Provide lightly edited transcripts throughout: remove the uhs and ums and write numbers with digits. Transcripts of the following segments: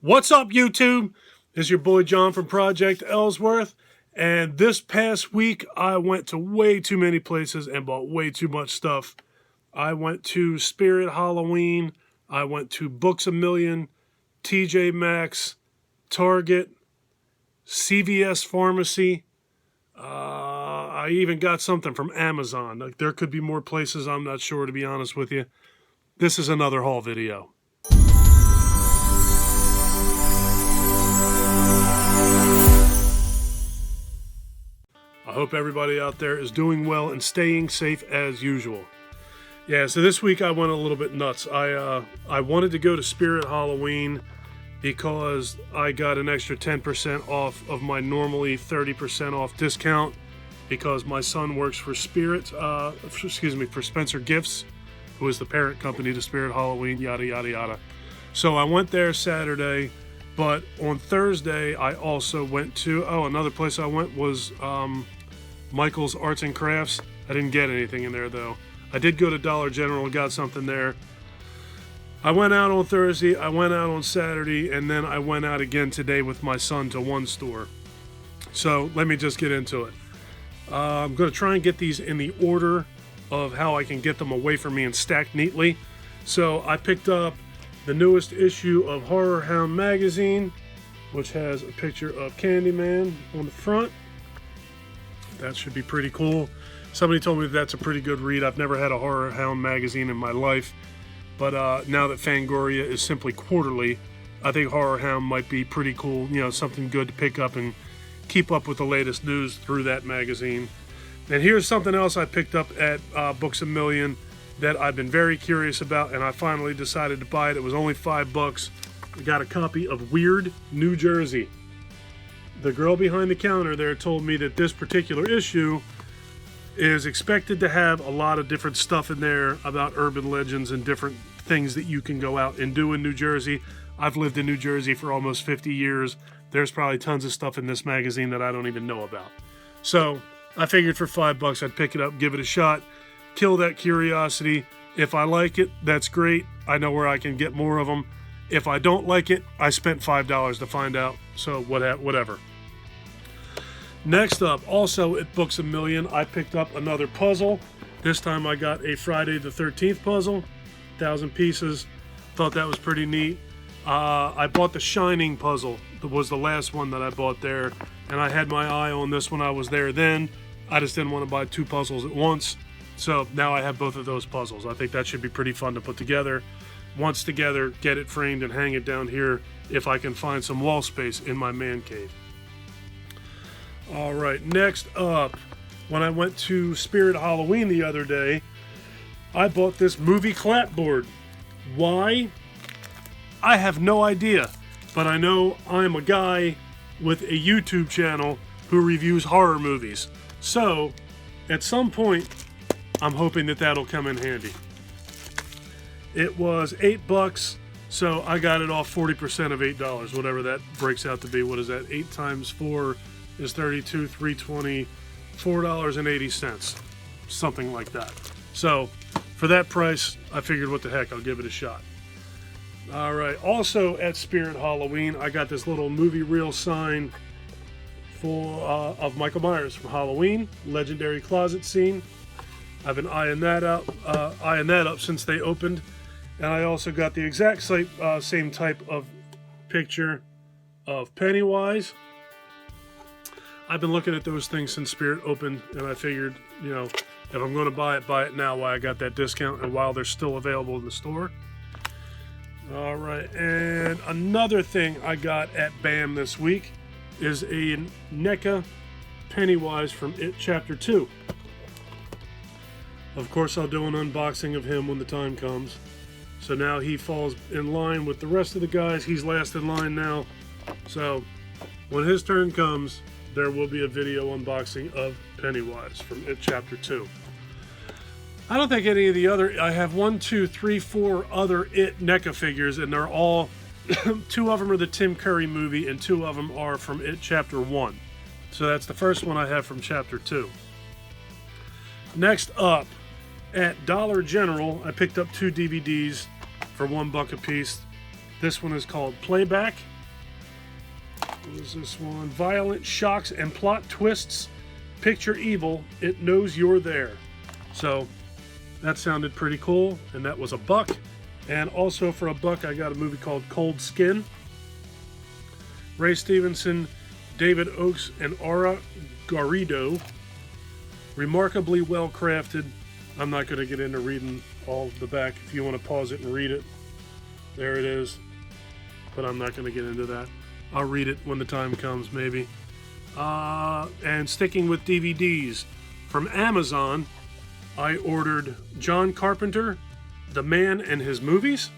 What's up, YouTube? It's your boy John from Project Ellsworth, and this past week I went to way too many places and bought way too much stuff. I went to Spirit Halloween, I went to Books A Million, TJ Maxx, Target, CVS Pharmacy. I even got something from Amazon. Like, there could be more places, I'm not sure, to be honest with you. This is another haul video. I hope everybody out there is doing well and staying safe as usual. Yeah, so this week I went a little bit nuts. I wanted to go to Spirit Halloween because I got an extra 10% off of my normally 30% off discount because my son works for for Spencer Gifts, who is the parent company to Spirit Halloween, yada, yada, yada. So I went there Saturday, but on Thursday I also went to, another place I went was Michael's Arts and Crafts. I didn't get anything in there though. I did go to Dollar General and got something there. I went out on Thursday, I went out on Saturday, and then I went out again today with my son to one store. So let me just get into it. I'm going to try and get these in the order of how I can get them away from me and stacked neatly. So I picked up the newest issue of Horror Hound magazine, which has a picture of Candyman on the front. That should be pretty cool. Somebody told me that's a pretty good read. I've never had a Horror Hound magazine in my life, but now that Fangoria is simply quarterly, I think Horror Hound might be pretty cool. You know, something good to pick up and keep up with the latest news through that magazine. And here's something else I picked up at Books A Million that I've been very curious about, and I finally decided to buy it. It was only $5. I got a copy of Weird New Jersey. The girl behind the counter there told me that this particular issue is expected to have a lot of different stuff in there about urban legends and different things that you can go out and do in New Jersey. I've lived in New Jersey for almost 50 years. There's probably tons of stuff in this magazine that I don't even know about. So I figured for $5 I'd pick it up, give it a shot, kill that curiosity. If I like it, that's great. I know where I can get more of them. If I don't like it, I spent $5 to find out, so whatever. Next up, also at Books A Million, I picked up another puzzle. This time I got a Friday the 13th puzzle, 1,000 pieces. Thought that was pretty neat. I bought the Shining puzzle. That was the last one that I bought there, and I had my eye on this when I was there then. I just didn't want to buy two puzzles at once, so now I have both of those puzzles. I think that should be pretty fun to put together. Once together, get it framed and hang it down here if I can find some wall space in my man cave. All right, next up, when I went to Spirit Halloween the other day, I bought this movie clapboard. Why? I have no idea, but I know I'm a guy with a YouTube channel who reviews horror movies. So, at some point, I'm hoping that that'll come in handy. It was $8, so I got it off 40% of $8, whatever that breaks out to be. What is that? 8 times 4 is 32, $3.20, $4.80, something like that. So, for that price, I figured, what the heck, I'll give it a shot. All right, also at Spirit Halloween, I got this little movie reel sign of Michael Myers from Halloween, legendary closet scene. I've been eyeing that up since they opened. And I also got the exact same type of picture of Pennywise. I've been looking at those things since Spirit opened, and I figured, you know, if I'm going to buy it now while I got that discount and while they're still available in the store. All right, and another thing I got at BAM this week is a NECA Pennywise from It Chapter 2. Of course, I'll do an unboxing of him when the time comes. So now he falls in line with the rest of the guys. He's last in line now. So when his turn comes, there will be a video unboxing of Pennywise from It Chapter 2. I don't think any of the other... I have 1, 2, 3, 4 other It NECA figures, and they're all... 2 of them are the Tim Curry movie, and 2 of them are from It Chapter 1. So that's the first one I have from Chapter 2. Next up, at Dollar General, I picked up 2 DVDs for $1 a piece. This one is called Playback, What was this one? Violent shocks and plot twists. Picture evil. It knows you're there. So that sounded pretty cool, and that was $1. And also for $1, I got a movie called Cold Skin. Ray Stevenson, David Oakes, and Aura Garrido. Remarkably well crafted. I'm not going to get into reading all the back. If you want to pause it and read it, there it is. But I'm not going to get into that. I'll read it when the time comes, maybe. And sticking with DVDs, from Amazon, I ordered John Carpenter, The Man and His Movies.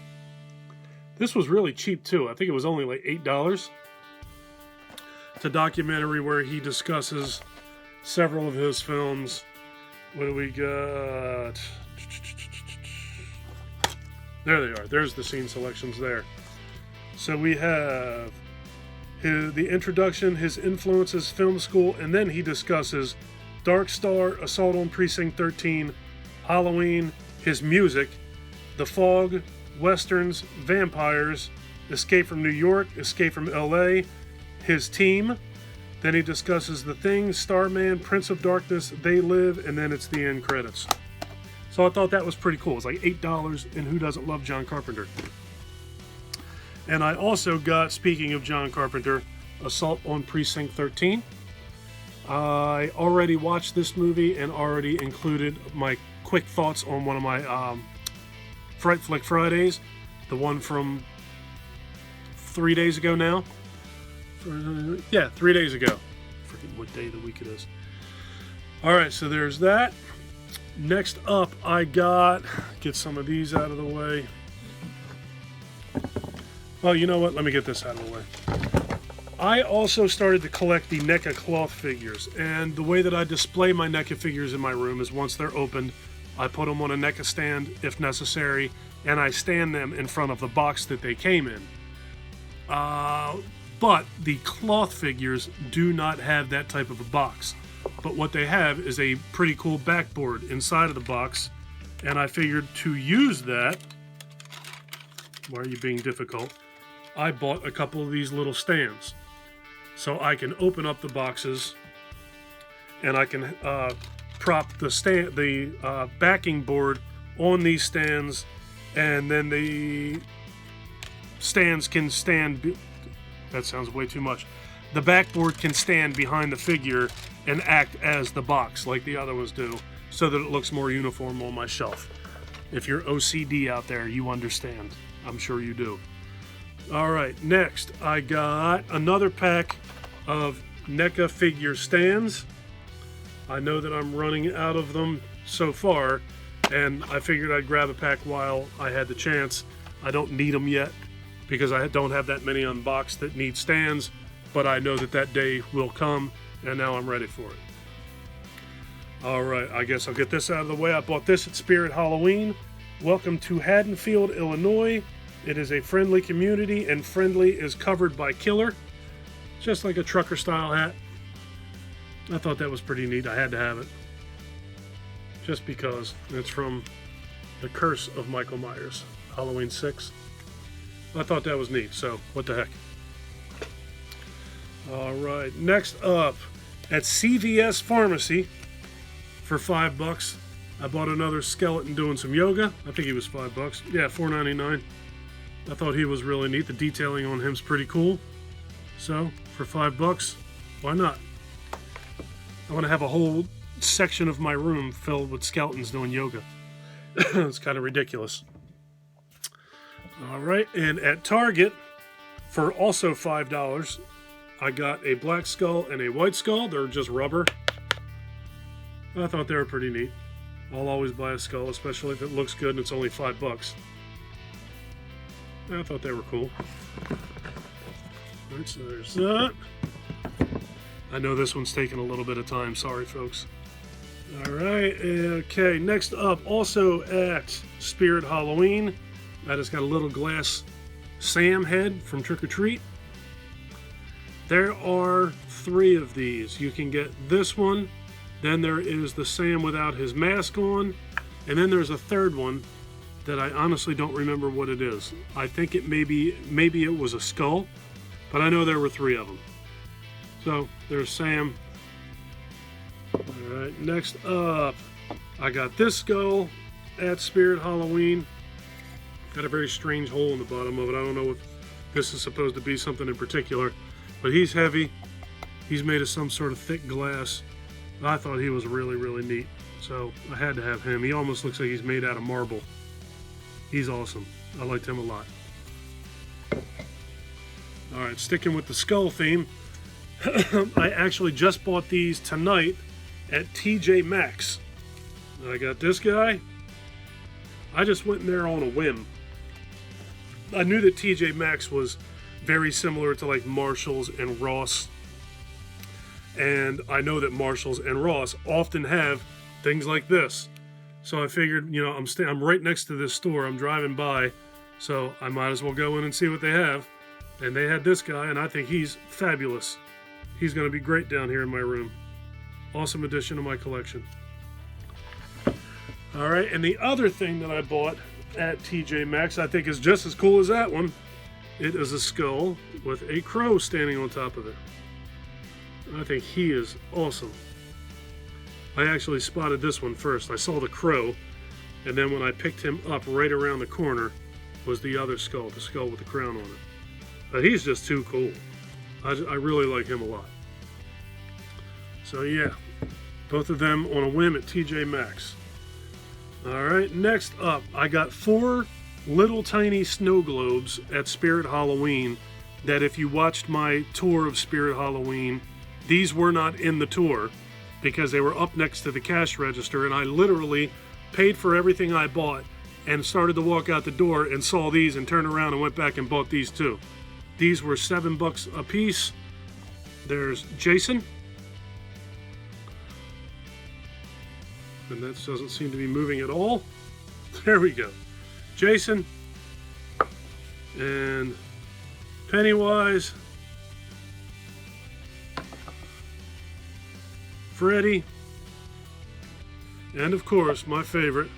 This was really cheap, too. I think it was only like $8. It's a documentary where he discusses several of his films. What do we got? There they are. There's the scene selections there. So we have the introduction, his influences, film school, and then he discusses Dark Star, Assault on Precinct 13, Halloween, his music, The Fog, Westerns, Vampires, Escape from New York, Escape from LA, his team. Then he discusses The Thing, Starman, Prince of Darkness, They Live, and then it's the end credits. So I thought that was pretty cool. It's like $8, and who doesn't love John Carpenter? And I also got, speaking of John Carpenter, Assault on Precinct 13. I already watched this movie and already included my quick thoughts on one of my Fright Flick Fridays, the one from 3 days ago now. 3 days ago. I forget what day of the week it is. Alright, so there's that. Next up, I got, get some of these out of the way. Well, you know what? Let me get this out of the way. I also started to collect the NECA cloth figures, and the way that I display my NECA figures in my room is once they're opened, I put them on a NECA stand if necessary, and I stand them in front of the box that they came in. But the cloth figures do not have that type of a box. But what they have is a pretty cool backboard inside of the box, and I figured to use that, why are you being difficult? I bought a couple of these little stands. So I can open up the boxes, and I can prop the backing board on these stands, and then the stands can stand. That sounds way too much. The backboard can stand behind the figure and act as the box like the other ones do, so that it looks more uniform on my shelf. If you're OCD out there, you understand. I'm sure you do. Alright, next I got another pack of NECA figure stands. I know that I'm running out of them so far, and I figured I'd grab a pack while I had the chance. I don't need them yet because I don't have that many unboxed that need stands, but I know that that day will come, and now I'm ready for it. Alright, I guess I'll get this out of the way. I bought this at Spirit Halloween. Welcome to Haddonfield, Illinois. It is a friendly community, and friendly is covered by killer. Just like a trucker style hat. I thought that was pretty neat. I had to have it. Just because it's from The Curse of Michael Myers, Halloween 6. I thought that was neat, so what the heck. Alright, next up, at CVS Pharmacy, for $5, I bought another skeleton doing some yoga. I think he was $5. Yeah, $4.99. I thought he was really neat. The detailing on him's pretty cool. So, for $5, why not? I want to have a whole section of my room filled with skeletons doing yoga. It's kind of ridiculous. Alright, and at Target, for also $5, I got a black skull and a white skull. They're just rubber. I thought they were pretty neat. I'll always buy a skull, especially if it looks good and it's only $5. I thought they were cool. Alright, so there's that. I know this one's taking a little bit of time. Sorry, folks. Alright, okay. Next up, also at Spirit Halloween, I just got a little glass Sam head from Trick or Treat. There are 3 of these. You can get this one, then there is the Sam without his mask on, and then there's a third one that I honestly don't remember what it is. I think it maybe it was a skull, but I know there were 3 of them. So there's Sam. Alright, next up, I got this skull at Spirit Halloween. Got a very strange hole in the bottom of it. I don't know if this is supposed to be something in particular, but he's heavy. He's made of some sort of thick glass. I thought he was really, really neat, so I had to have him. He almost looks like he's made out of marble. He's awesome. I liked him a lot. Alright, sticking with the skull theme, I actually just bought these tonight at TJ Maxx. I got this guy. I just went in there on a whim. I knew that TJ Maxx was very similar to like Marshall's and Ross. And I know that Marshalls and Ross often have things like this. So I figured, you know, I'm right next to this store. I'm driving by, so I might as well go in and see what they have. And they had this guy, and I think he's fabulous. He's going to be great down here in my room. Awesome addition to my collection. All right, and the other thing that I bought at TJ Maxx I think is just as cool as that one. It is a skull with a crow standing on top of it. I think he is awesome. I actually spotted this one first. I saw the crow, and then when I picked him up, right around the corner was the other skull, the skull with the crown on it. But he's just too cool. I really like him a lot. So yeah, both of them on a whim at TJ Maxx. Alright, next up, I got 4 little tiny snow globes at Spirit Halloween that if you watched my tour of Spirit Halloween, these were not in the tour because they were up next to the cash register, and I literally paid for everything I bought and started to walk out the door and saw these and turned around and went back and bought these too. These were $7 a piece. There's Jason. And that doesn't seem to be moving at all. There we go. Jason. And Pennywise. Freddy. And of course, my favorite,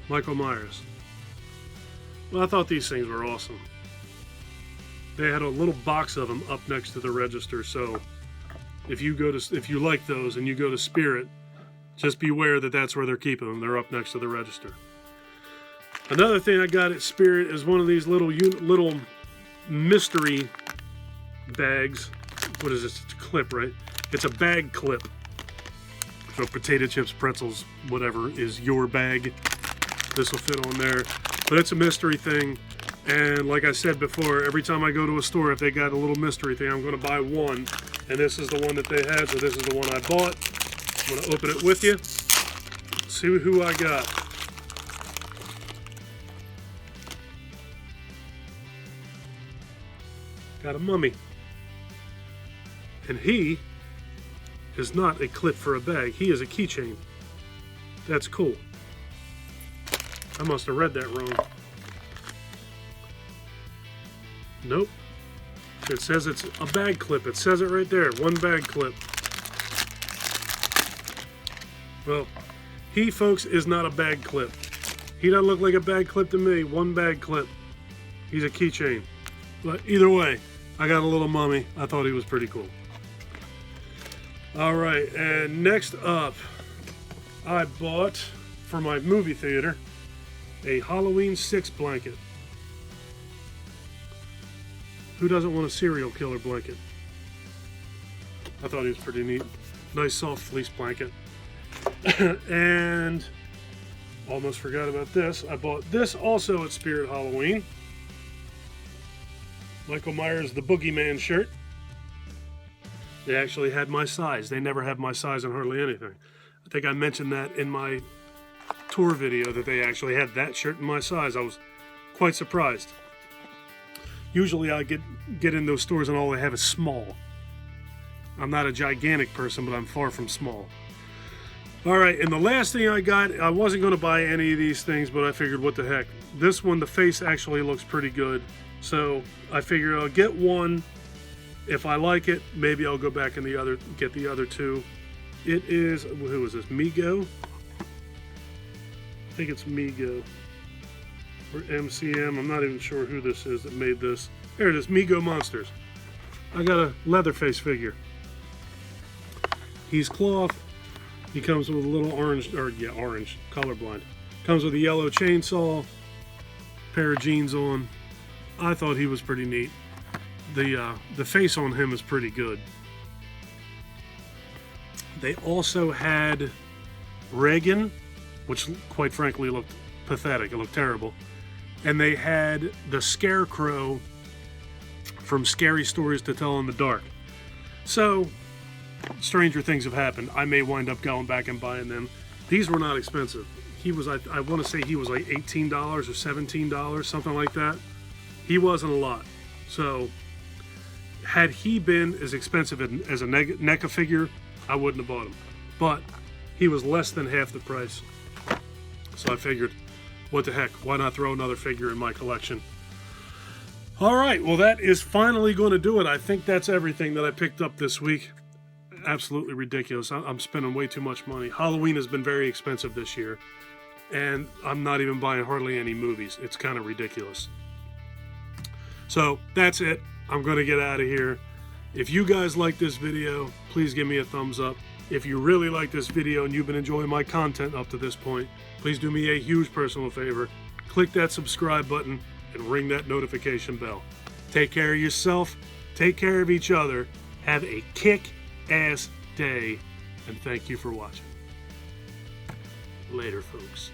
Michael Myers. Well, I thought these things were awesome. They had a little box of them up next to the register, so if you like those and you go to Spirit, just beware that that's where they're keeping them. They're up next to the register. Another thing I got at Spirit is one of these little mystery bags. What is this? It's a clip, right? It's a bag clip. So potato chips, pretzels, whatever is your bag. This will fit on there. But it's a mystery thing. And like I said before, every time I go to a store, if they got a little mystery thing, I'm going to buy one. And this is the one that they had, so this is the one I bought. I'm going to open it with you. See who I got. Got a mummy. And he is not a clip for a bag. He is a keychain. That's cool. I must have read that wrong. Nope. It says it's a bag clip. It says it right there. One bag clip. Well, he, folks, is not a bag clip. He doesn't look like a bag clip to me. One bag clip. He's a keychain. But either way, I got a little mummy. I thought he was pretty cool. Alright, and next up, I bought, for my movie theater, a Halloween 6 blanket. Who doesn't want a serial killer blanket? I thought he was pretty neat. Nice soft fleece blanket. And almost forgot about this. I bought this also at Spirit Halloween. Michael Myers, the Boogeyman shirt. They actually had my size. They never have my size on hardly anything. I think I mentioned that in my tour video that they actually had that shirt in my size. I was quite surprised. Usually I get in those stores and all they have is small. I'm not a gigantic person, but I'm far from small. Alright, and the last thing I got, I wasn't going to buy any of these things, but I figured what the heck. This one, the face actually looks pretty good. So I figured I'll get one. If I like it, maybe I'll go back and get the other two. It is, who is this, Mego? I think it's Mego. Or MCM, I'm not even sure who this is that made this. There it is, Mego Monsters. I got a Leatherface figure. He's cloth. He comes with a little orange, orange, colorblind. Comes with a yellow chainsaw, pair of jeans on. I thought he was pretty neat. The face on him is pretty good. They also had Reagan, which quite frankly looked pathetic. It looked terrible. And they had the Scarecrow from Scary Stories to Tell in the Dark. So, stranger things have happened. I may wind up going back and buying them. These were not expensive. He was, I want to say he was like $18 or $17, something like that. He wasn't a lot. So, had he been as expensive as a NECA figure, I wouldn't have bought him. But he was less than half the price. So I figured, what the heck, why not throw another figure in my collection? All right, well, that is finally going to do it. I think that's everything that I picked up this week. Absolutely ridiculous. I'm spending way too much money. Halloween has been very expensive this year, and I'm not even buying hardly any movies. It's kind of ridiculous. So that's it. I'm going to get out of here. If you guys like this video, please give me a thumbs up. If you really like this video and you've been enjoying my content up to this point, please do me a huge personal favor. Click that subscribe button and ring that notification bell. Take care of yourself. Take care of each other. Have a kick-ass day. And thank you for watching. Later, folks.